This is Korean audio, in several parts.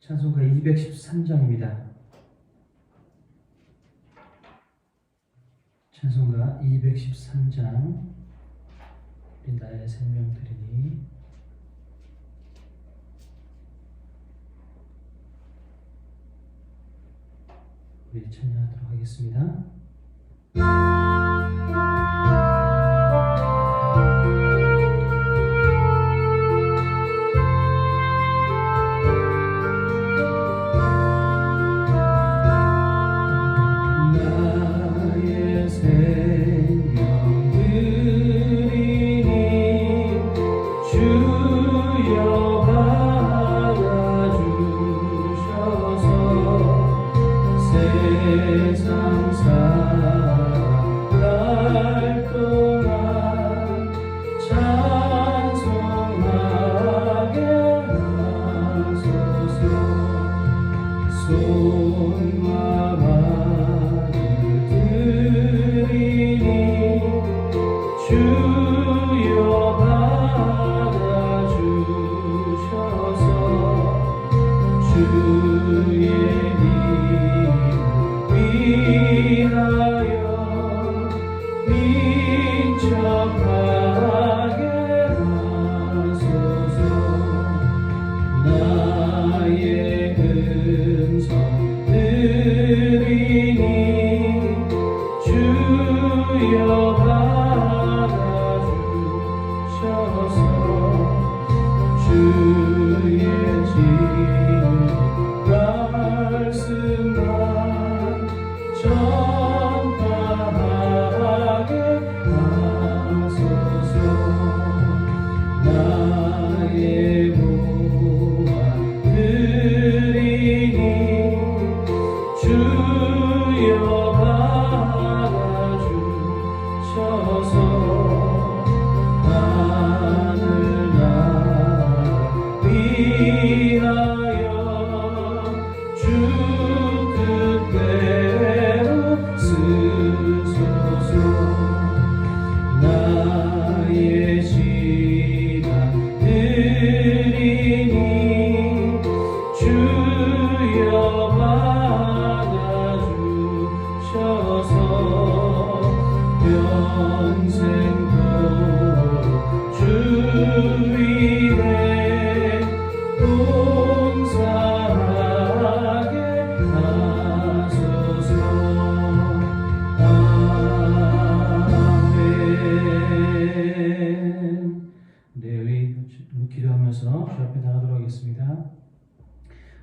찬송가 213장입니다. 찬송가 213장. 우리 나의 생명 드리니. 우리 찬양하도록 하겠습니다.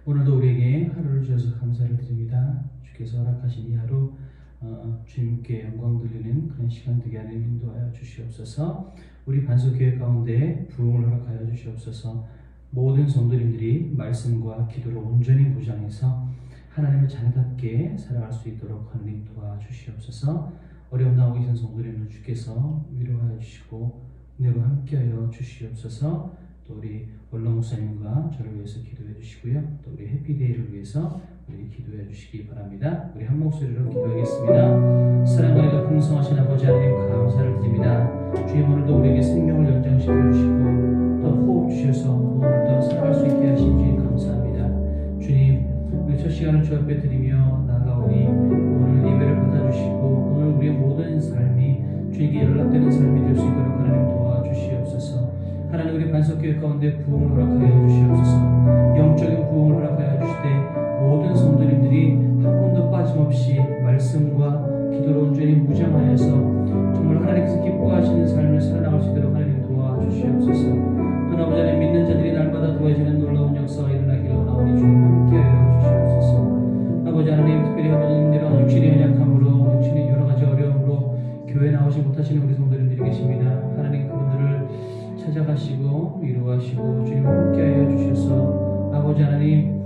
오늘도 우리에게 하루를 주셔서 감사를 드립니다. 주께서 허락하신 이 하루 주님께 영광 돌리는 그런 시간 되게 하나님 인도하여 주시옵소서. 우리 반석교회 가운데 부흥을 허락하여 주시옵소서. 모든 성도님들이 말씀과 기도로 온전히 무장해서 하나님의 자녀답게 살아갈 수 있도록 하나님 도와주시옵소서. 어려움 나오고 계신 성도님들 주께서 위로하여 주시고 은혜로 함께하여 주시옵소서. 또 우리 원로 목사님과 저를 위해서 기도해 주시고요. 또 우리 해피데이를 위해서 우리 기도해 주시기 바랍니다. 우리 한 목소리로 기도하겠습니다. 사랑과 풍성하신 아버지 하나님 감사를 드립니다. 주님 오늘도 우리에게 생명을 연장시켜 주시고 또 호흡 주셔서 오늘도 살아갈 수 있게 하신 주님 감사합니다. 주님 우리 첫 시간을 주 앞에 드리며 나아가오니 오늘 예배를 받아주시고 오늘 우리의 모든 삶이 주님께 연락되는 삶이 될 수 있도록 하나님 도와주시옵소서. 하나님 우리 반석교회 가운데 부흥을 허락하여 주시옵소서. 영적인 부흥을 허락하여 주시되 모든 성도님들이 한 번도 빠짐없이 말씀과 기도로 온전히 무장하여서 정말 하나님께서 기뻐하시는 삶을 살아나갈 수 있도록 하나님 도와주시옵소서. 또 아버지 하나님 믿는 자들이 날마다 도와지는 놀라운 역사가 일어나기를 원하오니 주님 함께하여 주시옵소서. 아버지 하나님 특별히 아버지님들은 육신의 연약함으로 육신의 여러 가지 어려움으로 교회에 나오지 못하시는 우리 성도님들이 계십니다. 하나님 그분들을 찾아가시고 위로하시고 주님 함께하여 주셔서 아버지 하나님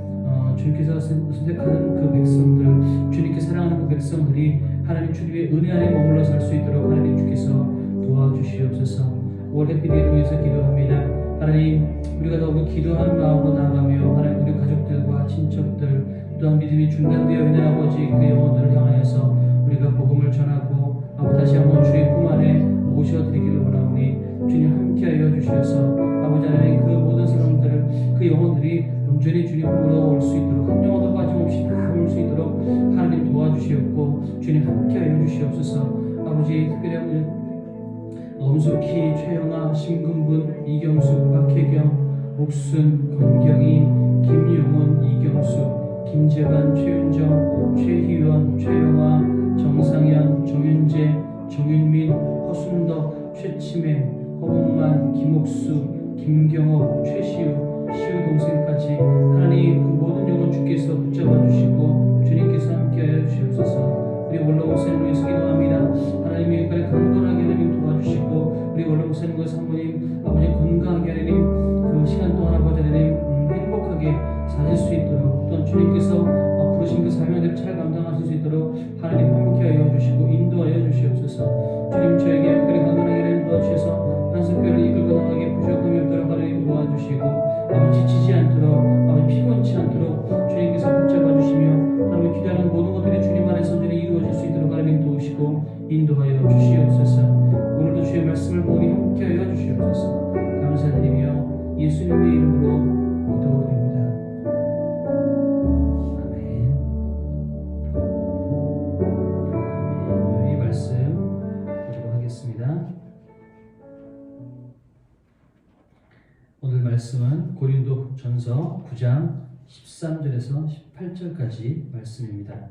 주님께서 선택하는 그 백성들 주님께 사랑하는 그 백성들이 하나님 주님의 은혜 안에 머물러 살 수 있도록 하나님 주께서 도와주시옵소서. 올 해피데이를 위해서 기도합니다. 하나님 우리가 더욱 기도하는 마음으로 나아가며 하나님 우리 가족들과 친척들 또한 믿음이 중단되어 있는 아버지 그 영혼들을 향하여서 우리가 복음을 전하고 다시 한번 주의 품 안에 모셔드리기를 원하오니 주님 함께하여 주셔서 아버지 하나님 그 모든 사람들 그 영혼들이 온전히 주님 주님 물어올 수 있도록 한 영혼도 빠짐없이 다 올 수 있도록 하나님 도와주시옵고 주님 함께하여 주시옵소서. 아버지 특별히 엄숙희, 최영아, 심근분, 이경숙, 박혜경, 옥순, 권경희, 김용훈, 이경숙, 김재반, 최윤정, 최희원, 최영아, 정상현, 정윤재, 정윤민, 허순덕, 최치매, 허봉만, 김옥수, 김경옥, 최시우, 시우 동생까지 하나님 그 모든 영혼 주께서 붙잡아 주시고 주님께서 함께하여 주시옵소서. 우리 원로 목사님을 위해서 기도합니다. 하나님의 여기까지 강건하게 하나님 도와주시고 우리 원로 목사님과 사모님 아버지 건강하게 하나님 그 시간 동안 아버지 하나님 행복하게 사실 수 있도록 또한 주님께서 부르신 그 사명을 잘 감당하실 수 있도록 하나님 함께하여 주시고 인도하여 주시옵소서. 주님 저에게 여기까지 강건하게 하나님 도와주셔서 한석교를 이끌고 나가게 부족함이 없도록 하나님 도와주시고 아버지 지치지 않도록 아버지 피곤치 않도록 주님께서 붙잡아 주시며 하나님 기도하는 모든 것들이 주님 안에서 온전히 이루어질 수 있도록 하나님 도우시고 인도하여 주시옵소서. 오늘도 주의 말씀을 보니 함께하여 주시옵소서. 감사드리며 예수님의 이름으로 기도드립니다. 아멘. 이 말씀 보도록 하겠습니다. 오늘 말씀은 고린도 전서 9장 13절에서 18절까지 말씀입니다.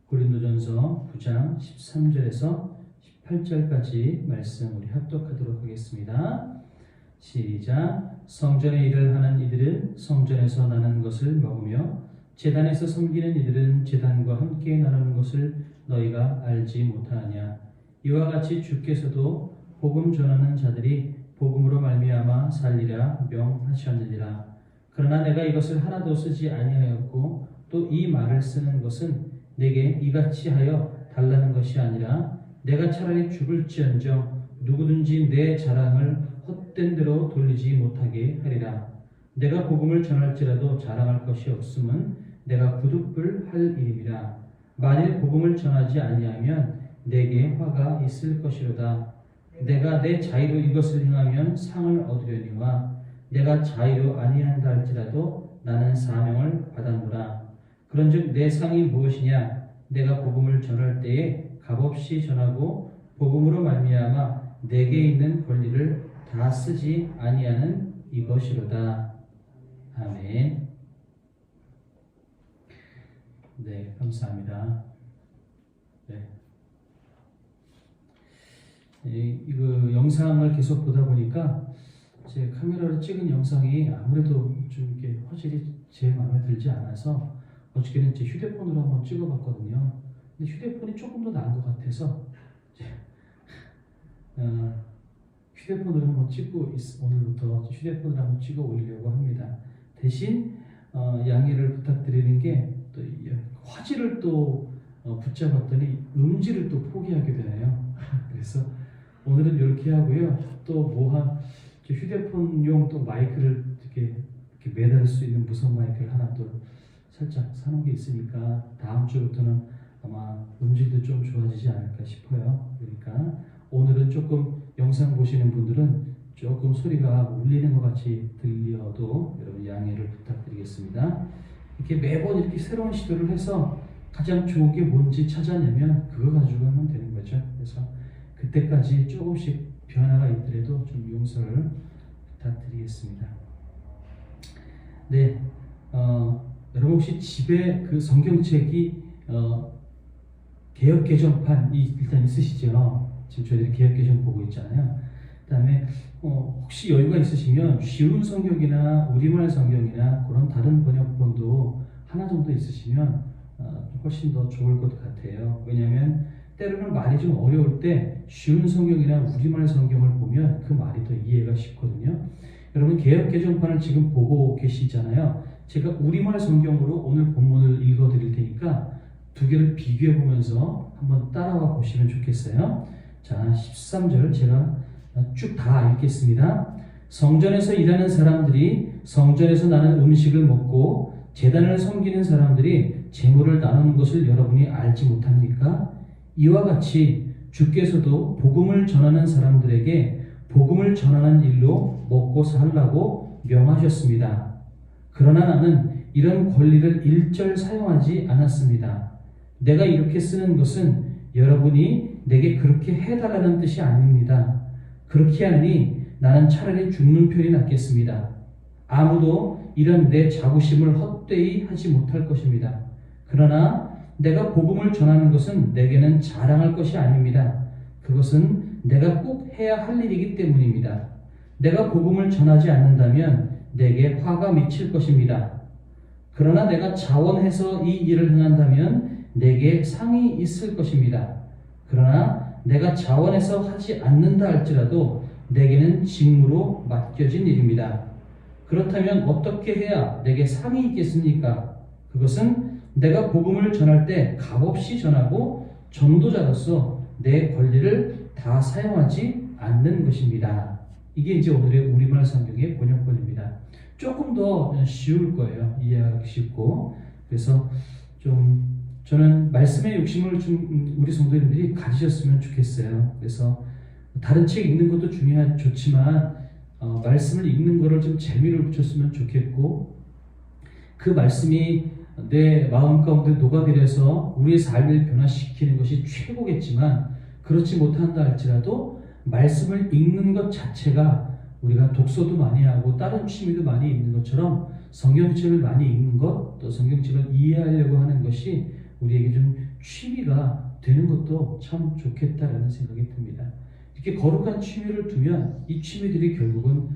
고린도전서 9장 13절에서 18절까지 말씀 우리 합독하도록 하겠습니다. 시작. 성전의 일을 하는 이들은 성전에서 나는 것을 먹으며 제단에서 섬기는 이들은 제단과 함께 나누는 것을 너희가 알지 못하느냐. 이와 같이 주께서도 복음 전하는 자들이 복음으로 말미암아 살리라 명하셨느니라. 그러나 내가 이것을 하나도 쓰지 아니하였고 또 이 말을 쓰는 것은 내게 이같이 하여 달라는 것이 아니라 내가 차라리 죽을지언정 누구든지 내 자랑을 헛된 대로 돌리지 못하게 하리라. 내가 복음을 전할지라도 자랑할 것이 없음은 내가 부득불 할 일임이라. 만일 복음을 전하지 아니하면 내게 화가 있을 것이로다. 내가 내 자의로 이것을 행하면 상을 얻으려니와 내가 자의로 아니한다 할지라도 나는 사명을 받았노라. 그런즉 내 상이 무엇이냐? 내가 복음을 전할 때에 값없이 전하고 복음으로 말미암아 내게 있는 권리를 다 쓰지 아니하는 이것이로다. 아멘. 네, 감사합니다. 네. 이거 영상을 계속 보다 보니까 제 카메라로 찍은 영상이 아무래도 좀 이렇게 화질이 제 마음에 들지 않아서 어저께는 제 휴대폰으로 한번 찍어봤거든요. 근데 휴대폰이 조금 더 나은 것 같아서 휴대폰으로 한번 찍고 오늘부터 휴대폰으로 한번 찍어 올리려고 합니다. 대신 양해를 부탁드리는 게 또 화질을 또 붙잡았더니 음질을 또 포기하게 되네요. 그래서 오늘은 이렇게 하고요. 또 휴대폰용 또 마이크를 이렇게 매달 수 있는 무선 마이크를 하나 또 살짝 사놓은 게 있으니까 다음 주부터는 아마 음질도 좀 좋아지지 않을까 싶어요. 그러니까 오늘은 조금 영상 보시는 분들은 조금 소리가 울리는 것 같이 들려도 여러분 양해를 부탁드리겠습니다. 이렇게 매번 이렇게 새로운 시도를 해서 가장 좋은 게 뭔지 찾아내면 그거 가지고 하면 되는 거죠. 그래서 그때까지 조금씩 변화가 있더라도 좀 용서를 부탁드리겠습니다. 네, 여러분 혹시 집에 그 성경책이 개역개정판이 일단 있으시죠? 지금 저희들이 개역개정 보고 있잖아요. 그 다음에 혹시 여유가 있으시면 쉬운 성경이나 우리말 성경이나 그런 다른 번역본도 하나 정도 있으시면 훨씬 더 좋을 것 같아요. 왜냐하면 때로는 말이 좀 어려울 때 쉬운 성경이나 우리말 성경을 보면 그 말이 더 이해가 쉽거든요. 여러분 개역개정판을 지금 보고 계시잖아요. 제가 우리말 성경으로 오늘 본문을 읽어드릴 테니까 두 개를 비교해 보면서 한번 따라와 보시면 좋겠어요. 자, 13절 제가 쭉 다 읽겠습니다. 성전에서 일하는 사람들이 성전에서 나는 음식을 먹고 제단을 섬기는 사람들이 재물을 나누는 것을 여러분이 알지 못합니까? 이와 같이 주께서도 복음을 전하는 사람들에게 복음을 전하는 일로 먹고 살라고 명하셨습니다. 그러나 나는 이런 권리를 일절 사용하지 않았습니다. 내가 이렇게 쓰는 것은 여러분이 내게 그렇게 해달라는 뜻이 아닙니다. 그렇게 하니 나는 차라리 죽는 편이 낫겠습니다. 아무도 이런 내 자부심을 헛되이 하지 못할 것입니다. 그러나 내가 복음을 전하는 것은 내게는 자랑할 것이 아닙니다. 그것은 내가 꼭 해야 할 일이기 때문입니다. 내가 복음을 전하지 않는다면 내게 화가 미칠 것입니다. 그러나 내가 자원해서 이 일을 행한다면 내게 상이 있을 것입니다. 그러나 내가 자원해서 하지 않는다 할지라도 내게는 직무로 맡겨진 일입니다. 그렇다면 어떻게 해야 내게 상이 있겠습니까? 그것은 내가 복음을 전할 때 값없이 전하고 전도자로서 내 권리를 다 사용하지 않는 것입니다. 이게 이제 오늘의 우리말 성경의 번역본입니다. 조금 더 쉬울 거예요. 이해하기 쉽고. 그래서 좀 저는 말씀의 욕심을 좀 우리 성도님들이 가지셨으면 좋겠어요. 그래서 다른 책 읽는 것도 좋지만 말씀을 읽는 거를 좀 재미를 붙였으면 좋겠고, 그 말씀이 내 마음 가운데 녹아들여서 우리의 삶을 변화시키는 것이 최고겠지만, 그렇지 못한다 할지라도 말씀을 읽는 것 자체가 우리가 독서도 많이 하고 다른 취미도 많이 있는 것처럼 성경책을 많이 읽는 것, 또 성경책을 이해하려고 하는 것이 우리에게 좀 취미가 되는 것도 참 좋겠다라는 생각이 듭니다. 이렇게 거룩한 취미를 두면 이 취미들이 결국은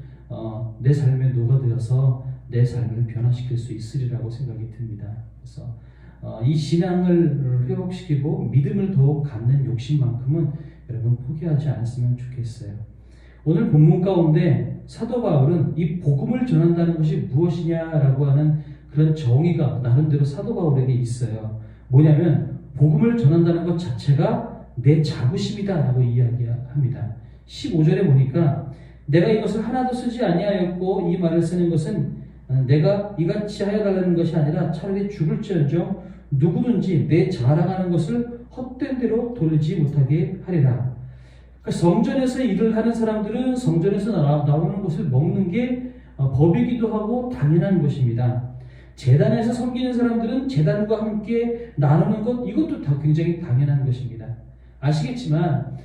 내 삶에 녹아들어서 내 삶을 변화시킬 수 있으리라고 생각이 듭니다. 그래서 이 신앙을 회복시키고 믿음을 더욱 갖는 욕심만큼은 여러분 포기하지 않았으면 좋겠어요. 오늘 본문 가운데 사도 바울은 이 복음을 전한다는 것이 무엇이냐라고 하는 그런 정의가 나름대로 사도 바울에게 있어요. 뭐냐면 복음을 전한다는 것 자체가 내 자부심이다라고 이야기합니다. 15절에 보니까 내가 이것을 하나도 쓰지 아니하였고 이 말을 쓰는 것은 내가 이같이 하여 달라는 것이 아니라 차라리 죽을지언정 누구든지 내 자랑하는 것을 헛된 대로 돌리지 못하게 하리라. 그러니까 성전에서 일을 하는 사람들은 성전에서 나오는 것을 먹는 게 법이기도 하고 당연한 것입니다. 제단에서 섬기는 사람들은 제단과 함께 나누는 것, 이것도 다 굉장히 당연한 것입니다. 아시겠지만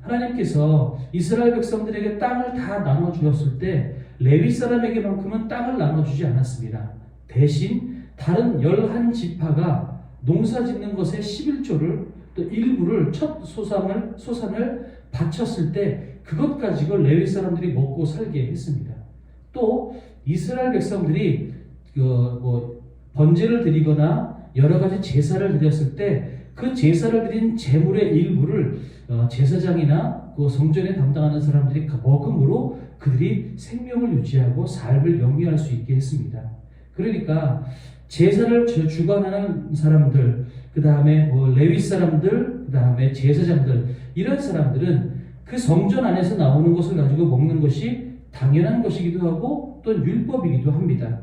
하나님께서 이스라엘 백성들에게 땅을 다 나눠주었을 때 레위 사람에게만큼은 땅을 나눠주지 않았습니다. 대신 다른 11지파가 농사 짓는 것의 11조를 또 일부를 첫 소산을 바쳤을 때 그것 가지고 레위 사람들이 먹고 살게 했습니다. 또 이스라엘 백성들이 번제를 드리거나 여러 가지 제사를 드렸을 때 그 제사를 드린 제물의 일부를 제사장이나 그 성전에 담당하는 사람들이 먹음으로 그들이 생명을 유지하고 삶을 영위할 수 있게 했습니다. 그러니까 제사를 주관하는 사람들, 그 다음에 레위 사람들, 그 다음에 제사장들, 이런 사람들은 그 성전 안에서 나오는 것을 가지고 먹는 것이 당연한 것이기도 하고 또 율법이기도 합니다.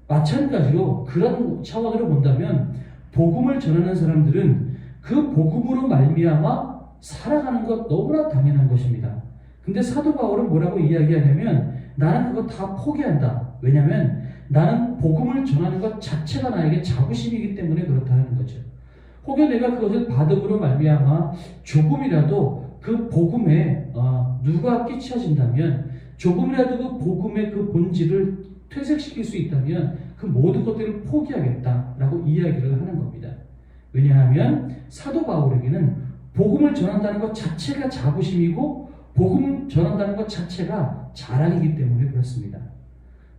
마찬가지로 그런 차원으로 본다면 복음을 전하는 사람들은 그 복음으로 말미암아 살아가는 것 너무나 당연한 것입니다. 근데 사도 바울은 뭐라고 이야기하냐면 나는 그거 다 포기한다. 왜냐하면 나는 복음을 전하는 것 자체가 나에게 자부심이기 때문에 그렇다는 거죠. 혹여 내가 그것을 받음으로 말미암아 조금이라도 그 복음에 누가 끼쳐진다면, 조금이라도 그 복음의 그 본질을 퇴색시킬 수 있다면 그 모든 것들을 포기하겠다라고 이야기를 하는 겁니다. 왜냐하면 사도 바울에게는 복음을 전한다는 것 자체가 자부심이고 복음 전한다는 것 자체가 자랑이기 때문에 그렇습니다.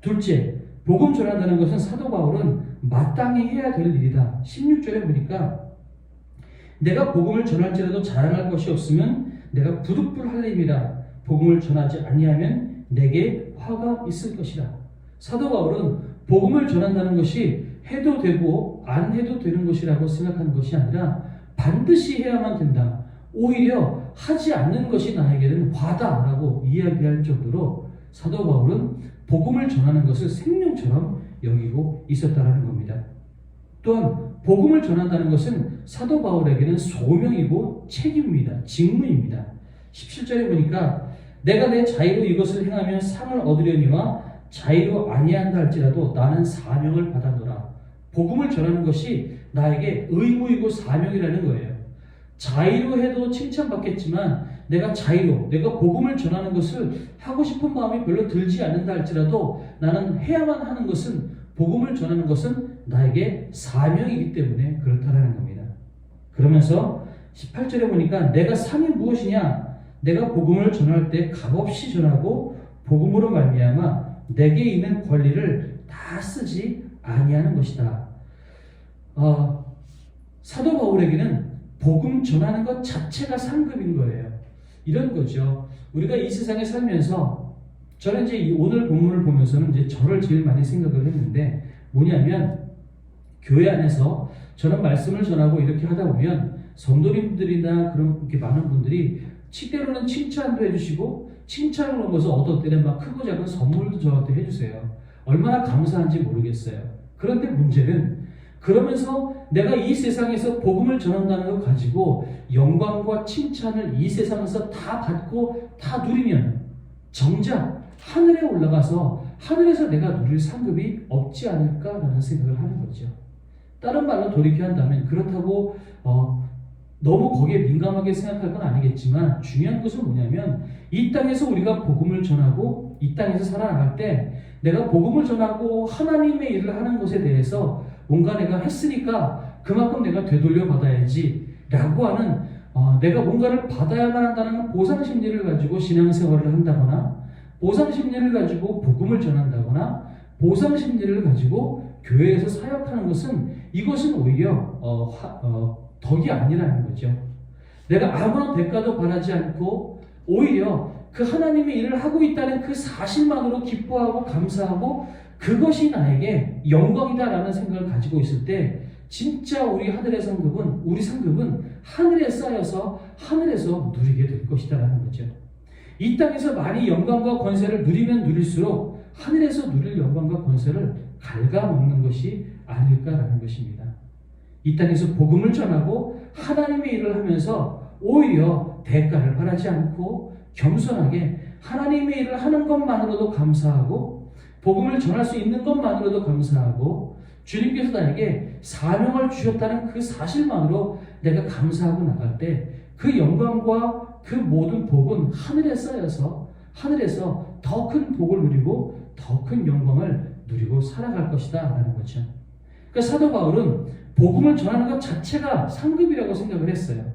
둘째, 복음 전한다는 것은 사도 바울은 마땅히 해야 될 일이다. 16절에 보니까 내가 복음을 전할지라도 자랑할 것이 없으면 내가 부득불할 일이라. 복음을 전하지 아니하면 내게 화가 있을 것이다. 사도 바울은 복음을 전한다는 것이 해도 되고 안 해도 되는 것이라고 생각하는 것이 아니라 반드시 해야만 된다. 오히려 하지 않는 것이 나에게는 화다라고 이야기할 정도로 사도 바울은 복음을 전하는 것을 생명처럼 여기고 있었다라는 겁니다. 또한 복음을 전한다는 것은 사도 바울에게는 소명이고 책임입니다. 직무입니다. 17절에 보니까 내가 내 자의로 이것을 행하면 상을 얻으려니와 자의로 아니한다 할지라도 나는 사명을 받아노라. 복음을 전하는 것이 나에게 의무이고 사명이라는 거예요. 자의로 해도 칭찬받겠지만 내가 자의로, 내가 복음을 전하는 것을 하고 싶은 마음이 별로 들지 않는다 할지라도 나는 해야만 하는 것은, 복음을 전하는 것은 나에게 사명이기 때문에 그렇다라는 겁니다. 그러면서 18절에 보니까 내가 상이 무엇이냐? 내가 복음을 전할 때 값없이 전하고 복음으로 말미암아 내게 있는 권리를 다 쓰지 아니하는 것이다. 사도 바울에게는 복음 전하는 것 자체가 상급인 거예요. 이런 거죠. 우리가 이 세상에 살면서, 저는 이제 오늘 본문을 보면서는 이제 저를 제일 많이 생각을 했는데, 뭐냐면 교회 안에서 저는 말씀을 전하고 이렇게 하다 보면 성도님들이나 그런 이렇게 많은 분들이 때로는 칭찬도 해주시고, 칭찬을 넘어서 어떤 때는 막 크고 작은 선물도 저한테 해주세요. 얼마나 감사한지 모르겠어요. 그런데 문제는, 그러면서 내가 이 세상에서 복음을 전한다는 걸 가지고 영광과 칭찬을 이 세상에서 다 받고 다 누리면 정작 하늘에 올라가서 하늘에서 내가 누릴 상급이 없지 않을까라는 생각을 하는 거죠. 다른 말로 돌이켜 한다면, 그렇다고 너무 거기에 민감하게 생각할 건 아니겠지만, 중요한 것은 뭐냐면 이 땅에서 우리가 복음을 전하고 이 땅에서 살아나갈 때 내가 복음을 전하고 하나님의 일을 하는 것에 대해서 뭔가 내가 했으니까 그만큼 내가 되돌려 받아야지 라고 하는, 내가 뭔가를 받아야만 한다는 보상심리를 가지고 신앙생활을 한다거나, 보상심리를 가지고 복음을 전한다거나, 보상심리를 가지고 교회에서 사역하는 것은, 이것은 오히려 덕이 아니라는 거죠. 내가 아무런 대가도 바라지 않고 오히려 그 하나님의 일을 하고 있다는 그 사실만으로 기뻐하고 감사하고 그것이 나에게 영광이다라는 생각을 가지고 있을 때, 진짜 우리 하늘의 상급은, 우리 상급은 하늘에 쌓여서 하늘에서 누리게 될 것이다라는 거죠. 이 땅에서 많이 영광과 권세를 누리면 누릴수록 하늘에서 누릴 영광과 권세를 갉아먹는 것이 아닐까라는 것입니다. 이 땅에서 복음을 전하고 하나님의 일을 하면서 오히려 대가를 바라지 않고 겸손하게 하나님의 일을 하는 것만으로도 감사하고, 복음을 전할 수 있는 것만으로도 감사하고, 주님께서 나에게 사명을 주셨다는 그 사실만으로 내가 감사하고 나갈 때 그 영광과 그 모든 복은 하늘에 쌓여서 하늘에서 더 큰 복을 누리고 더 큰 영광을 누리고 살아갈 것이다 라는 거죠. 그러니까 사도 바울은 복음을 전하는 것 자체가 상급이라고 생각을 했어요.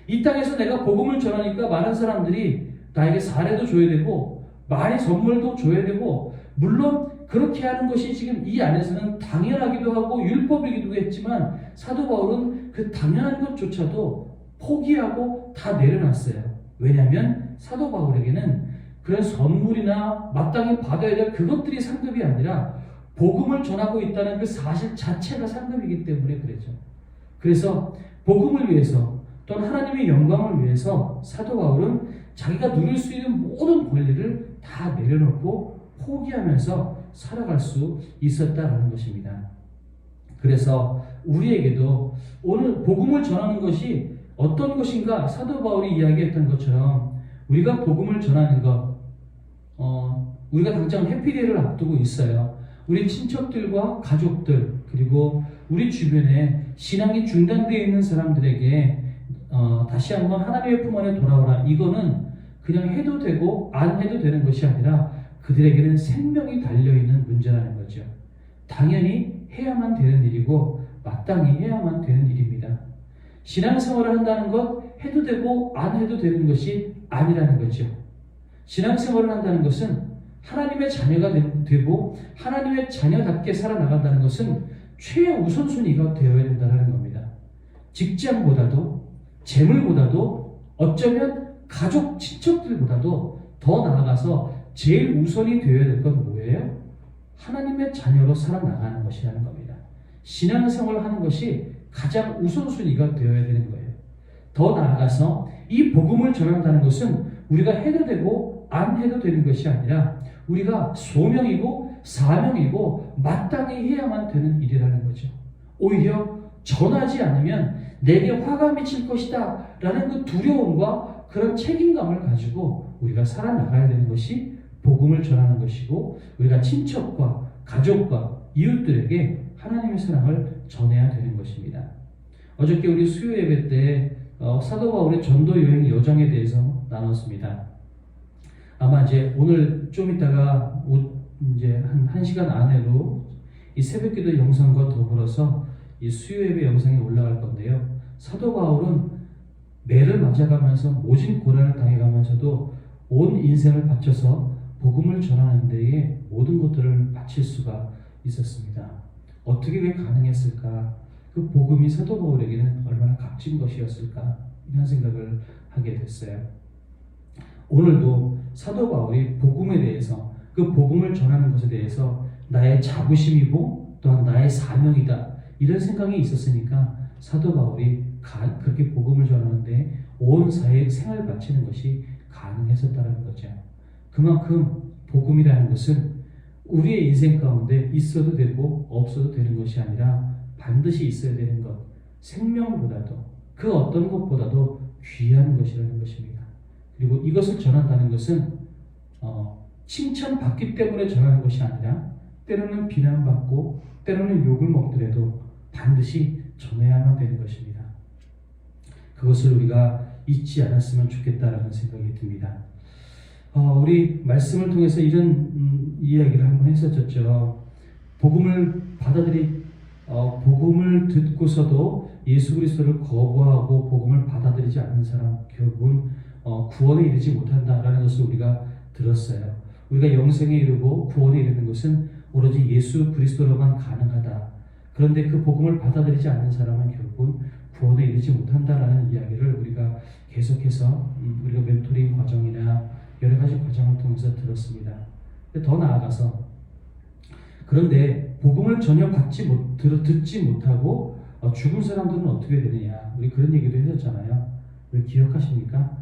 이 땅에서 내가 복음을 전하니까 많은 사람들이 나에게 사례도 줘야 되고 많이 선물도 줘야 되고, 물론 그렇게 하는 것이 지금 이 안에서는 당연하기도 하고 율법이기도 했지만, 사도 바울은 그 당연한 것조차도 포기하고 다 내려놨어요. 왜냐하면 사도 바울에게는 그런 선물이나 마땅히 받아야 될 그것들이 상급이 아니라 복음을 전하고 있다는 그 사실 자체가 상급이기 때문에 그랬죠. 그래서 복음을 위해서 또는 하나님의 영광을 위해서 사도 바울은 자기가 누릴 수 있는 모든 권리를 다 내려놓고 포기하면서 살아갈 수 있었다라는 것입니다. 그래서 우리에게도 오늘 복음을 전하는 것이 어떤 것인가, 사도 바울이 이야기했던 것처럼 우리가 복음을 전하는 것, 우리가 당장 해피데이를 앞두고 있어요. 우리 친척들과 가족들, 그리고 우리 주변에 신앙이 중단되어 있는 사람들에게 다시 한번 하나님의 품 안에 돌아오라, 이거는 그냥 해도 되고 안 해도 되는 것이 아니라 그들에게는 생명이 달려있는 문제라는 거죠. 당연히 해야만 되는 일이고 마땅히 해야만 되는 일입니다. 신앙생활을 한다는 것, 해도 되고 안 해도 되는 것이 아니라는 거죠. 신앙생활을 한다는 것은 하나님의 자녀가 되고 하나님의 자녀답게 살아나간다는 것은 최우선순위가 되어야 된다는 겁니다. 직장보다도, 재물보다도, 어쩌면 가족, 친척들보다도 더 나아가서 제일 우선이 되어야 될 건 뭐예요? 하나님의 자녀로 살아나가는 것이라는 겁니다. 신앙생활을 하는 것이 가장 우선순위가 되어야 되는 거예요. 더 나아가서 이 복음을 전한다는 것은 우리가 해도 되고 안 해도 되는 것이 아니라 우리가 소명이고 사명이고 마땅히 해야만 되는 일이라는 거죠. 오히려 전하지 않으면 내게 화가 미칠 것이다 라는 그 두려움과 그런 책임감을 가지고 우리가 살아나가야 되는 것이 복음을 전하는 것이고, 우리가 친척과 가족과 이웃들에게 하나님의 사랑을 전해야 되는 것입니다. 어저께 우리 수요 예배 때 사도 바울의 전도 여행 여정에 대해서 나눴습니다. 아마 이제 오늘 좀 이따가 이제 한 1시간 안으로 이 새벽기도 영상과 더불어서 이 수요 예배 영상이 올라갈 건데요. 사도 바울은 매를 맞아가면서 모진 고난을 당해가면서도 온 인생을 바쳐서 복음을 전하는 데에 모든 것들을 바칠 수가 있었습니다. 어떻게 그게 가능했을까? 그 복음이 사도 바울에게는 얼마나 값진 것이었을까? 이런 생각을 하게 됐어요. 오늘도 사도 바울이 복음에 대해서, 그 복음을 전하는 것에 대해서 나의 자부심이고 또한 나의 사명이다, 이런 생각이 있었으니까 사도 바울이 그렇게 복음을 전하는데 온 생을 바치는 것이 가능했었다는 거죠. 그만큼 복음이라는 것은 우리의 인생 가운데 있어도 되고 없어도 되는 것이 아니라 반드시 있어야 되는 것, 생명보다도 그 어떤 것보다도 귀한 것이라는 것입니다. 그리고 이것을 전한다는 것은 칭찬받기 때문에 전하는 것이 아니라 때로는 비난받고 때로는 욕을 먹더라도 반드시 전해야만 되는 것입니다. 그것을 우리가 잊지 않았으면 좋겠다라는 생각이 듭니다. 우리 말씀을 통해서 이런 이야기를 한번 했었죠. 복음을 복음을 듣고서도 예수 그리스도를 거부하고 복음을 받아들이지 않는 사람 결국은 구원에 이르지 못한다라는 것을 우리가 들었어요. 우리가 영생에 이르고 구원에 이르는 것은 오로지 예수 그리스도로만 가능하다. 그런데 그 복음을 받아들이지 않는 사람은 결국은 구원에 이르지 못한다라는 이야기를 우리가 계속해서 우리가 멘토링 과정이나 여러 가지 과정을 통해서 들었습니다. 더 나아가서, 그런데 복음을 전혀 듣지 못하고 죽은 사람들은 어떻게 되느냐, 우리 그런 얘기도 했었잖아요. 우리 기억하십니까?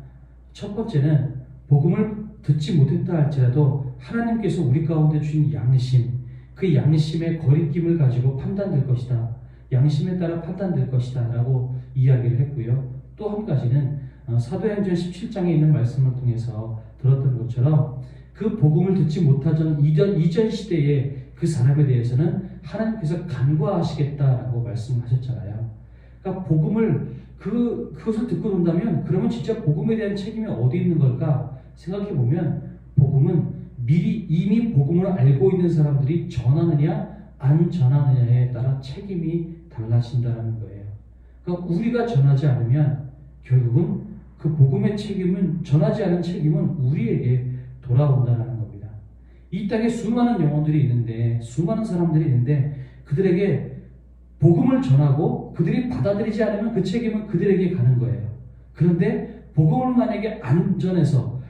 첫 번째는 복음을 듣지 못했다 할지라도 하나님께서 우리 가운데 주신 양심, 그 양심의 거리낌을 가지고 판단될 것이다, 양심에 따라 판단될 것이다 라고 이야기를 했고요. 또 한 가지는 사도행전 17장에 있는 말씀을 통해서 들었던 것처럼 그 복음을 듣지 못하던 이전 시대의 그 사람에 대해서는 하나님께서 간과하시겠다라고 말씀하셨잖아요. 그러니까 복음을 그것을 듣고 논다면 그러면 진짜 복음에 대한 책임이 어디 있는 걸까 생각해 보면, 복음은 이미 복음을 알고 있는 사람들이 전하느냐 안 전하느냐에 따라 책임이 달라진다는 거예요. 그러니까 우리가 전하지 않으면 결국은 그 복음의 책임은, 전하지 않은 책임은 우리에게 돌아온다는 겁니다. 이 땅에 수많은 영혼들이 있는데, 수많은 사람들이 있는데 그들에게 복음을 전하고 그들이 받아들이지 않으면 그 책임은 그들에게 가는 거예요. 그런데 복음을 만약에 안 전해서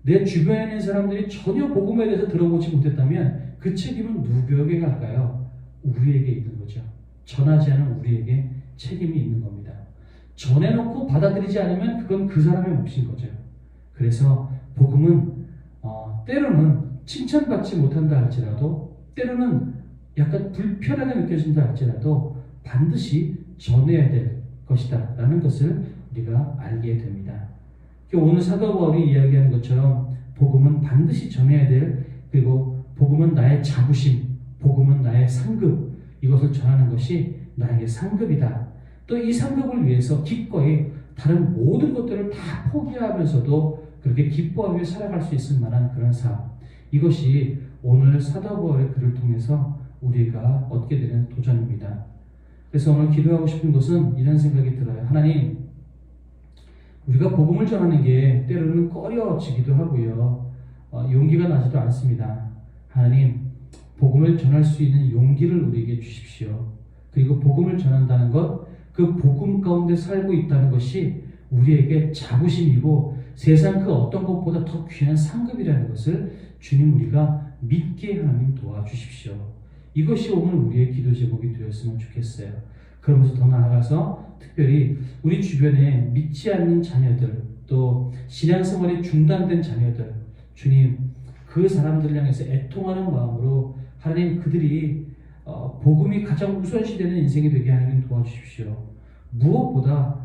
내 주변에 있는 사람들이 전혀 복음에 대해서 들어보지 못했다면 그 책임은 누구에게 갈까요? 우리에게 있는 거죠. 전하지 않은 우리에게 책임이 있는 겁니다. 전해놓고 받아들이지 않으면 그건 그 사람의 몫인 거죠. 그래서 복음은 때로는 칭찬받지 못한다 할지라도, 때로는 약간 불편하게 느껴진다 할지라도 반드시 전해야 될 것이다 라는 것을 우리가 알게 됩니다. 오늘 사도 바울이 이야기하는 것처럼 복음은 반드시 전해야 될, 그리고 복음은 나의 자부심, 복음은 나의 상급, 이것을 전하는 것이 나에게 상급이다. 또 이 상급을 위해서 기꺼이 다른 모든 것들을 다 포기하면서도 그렇게 기뻐하며 살아갈 수 있을 만한 그런 삶, 이것이 오늘 사도 바울의 글을 통해서 우리가 얻게 되는 도전입니다. 그래서 오늘 기도하고 싶은 것은 이런 생각이 들어요. 하나님, 우리가 복음을 전하는 게 때로는 꺼려지기도 하고요. 용기가 나지도 않습니다. 하나님, 복음을 전할 수 있는 용기를 우리에게 주십시오. 그리고 복음을 전한다는 것, 그 복음 가운데 살고 있다는 것이 우리에게 자부심이고 세상 그 어떤 것보다 더 귀한 상급이라는 것을 주님 우리가 믿게 하나님 도와주십시오. 이것이 오늘 우리의 기도 제목이 되었으면 좋겠어요. 그러면서 더 나아가서 특별히 우리 주변에 믿지 않는 자녀들, 또 신앙생활이 중단된 자녀들, 주님 그 사람들을 향해서 애통하는 마음으로 하나님 그들이 복음이 가장 우선시되는 인생이 되게 하나님 도와주십시오. 무엇보다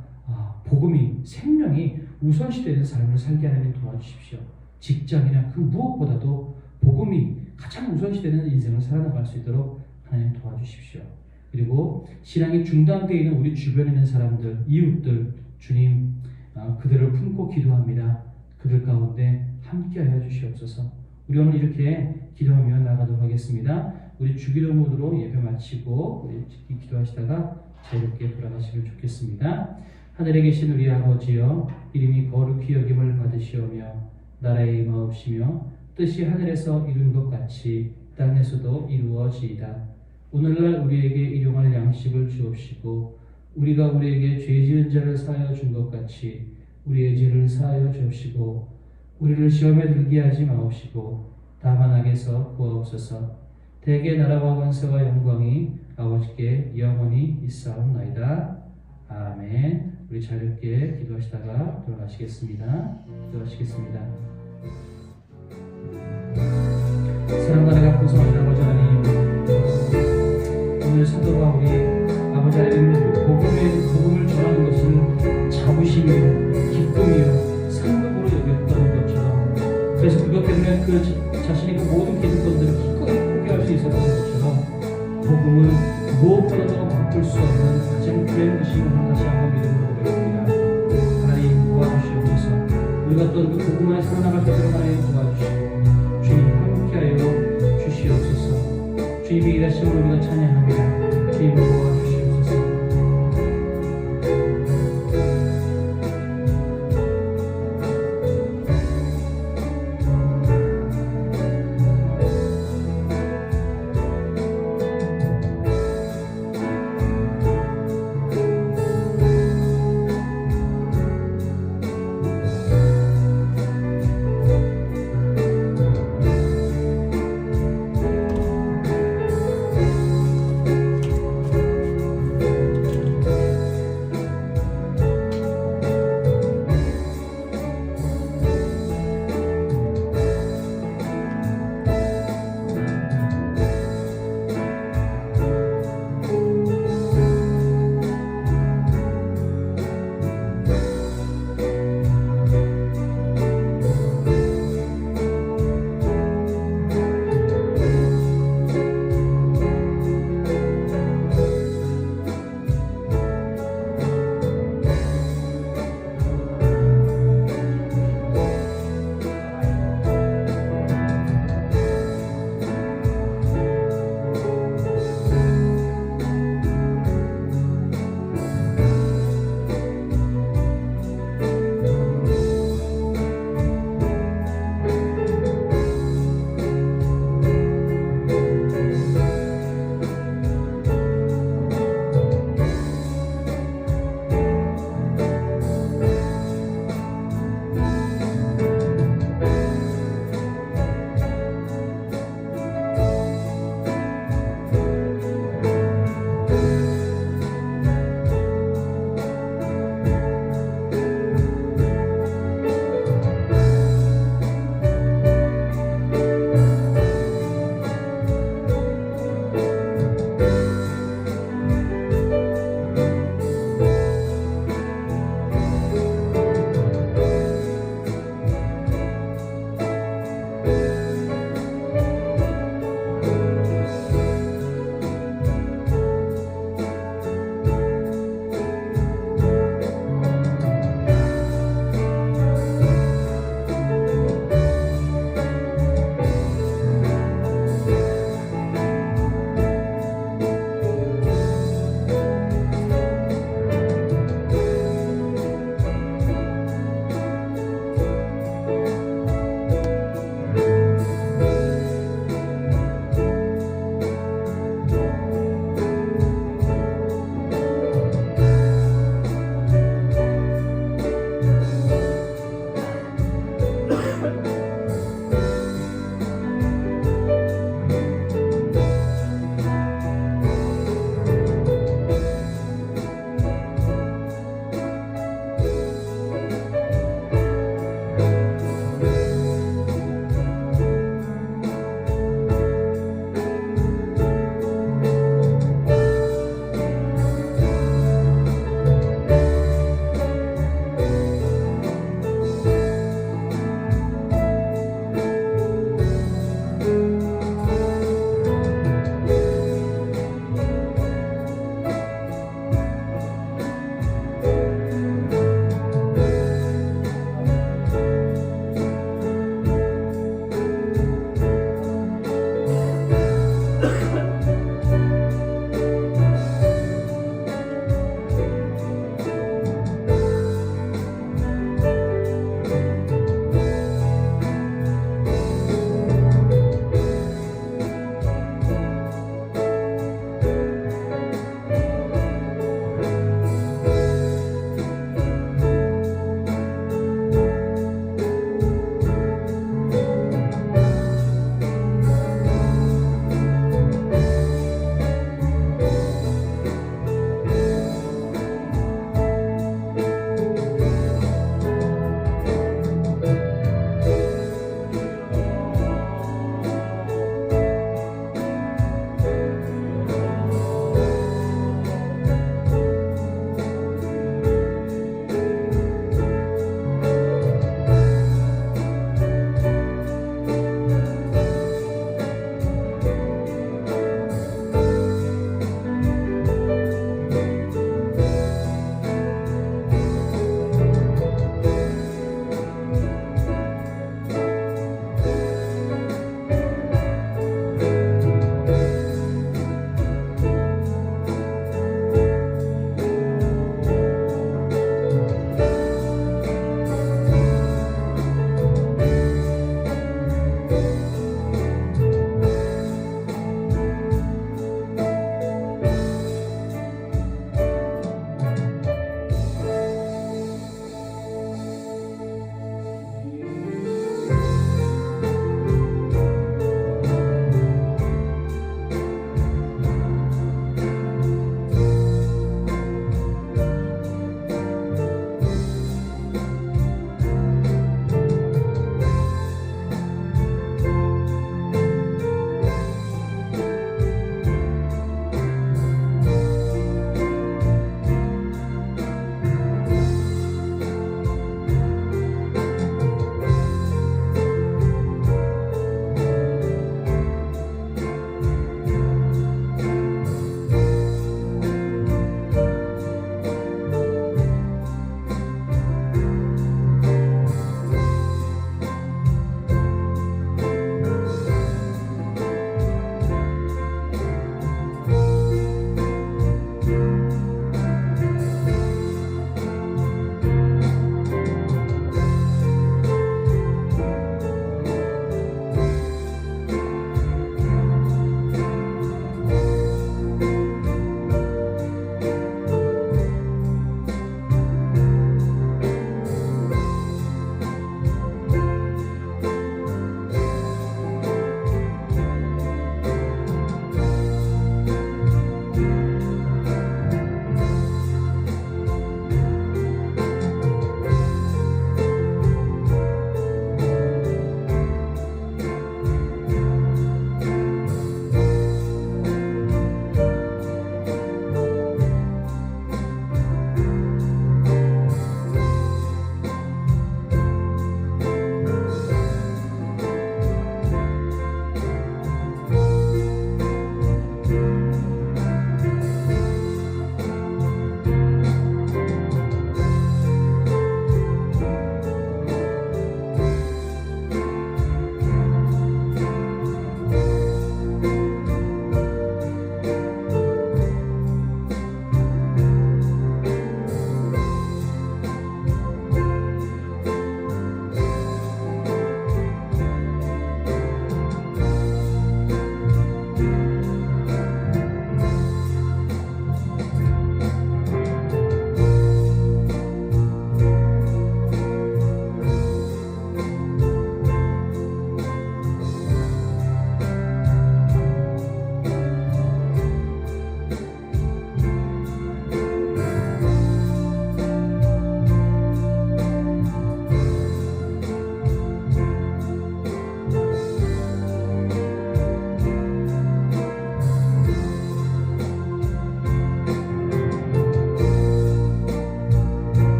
복음이 생명이 우선시되는 삶을 살게 하나님 도와주십시오. 직장이나 그 무엇보다도 복음이 가장 우선시되는 인생을 살아나갈 수 있도록 하나님 도와주십시오. 그리고 신앙이 중단되어 있는 우리 주변에 있는 사람들, 이웃들, 주님 그들을 품고 기도합니다. 그들 가운데 함께하여 주시옵소서. 우리 오늘 이렇게 기도하며 나가도록 하겠습니다. 우리 주기도 모드로 예배 마치고 우리 기도하시다가 자유롭게 돌아가시면 좋겠습니다. 하늘에 계신 우리 아버지여, 이름이 거룩히 여김을 받으시오며 나라의 임하옵시며 뜻이 하늘에서 이룬 것 같이 땅에서도 이루어지이다. 오늘날 우리에게 일용할 양식을 주옵시고 우리가 우리에게 죄 지은 자를 사하여 준 것 같이 우리의 죄를 사하여 주옵시고 우리를 시험에 들게 하지 마옵시고 다만 악에서 구하옵소서. 대개 나라와 권세와 영광이 아버지께 영원히 있사옵나이다. 아멘. 우리 자유롭게 기도하시다가 돌아가시겠습니다. 기도하시겠습니다. 사랑과 내가 풍성하신 아버지 하나님, 오늘 사도가 우리 아버지 하나님 복음을 전하는 것은 자부심이요 기쁨이요 상급으로 여겼던 것처럼, 그래서 그것 때문에 그 자신의 그 모든 기득권들을 기꺼이 포기할 수 있었던 것처럼 복음은 무엇보다도 바꿀 수 없는 가장 귀한 것임을 다시 한번 믿음으로 고백합니다. 하나님 도와주시옵소서. 우리가 어떤 그 복음 안에 살아나갈 수 있도록 하나님 도와주시고 주님 함께하여 주시옵소서. 주님의 일하심을 우리가 찬양합니다. 주님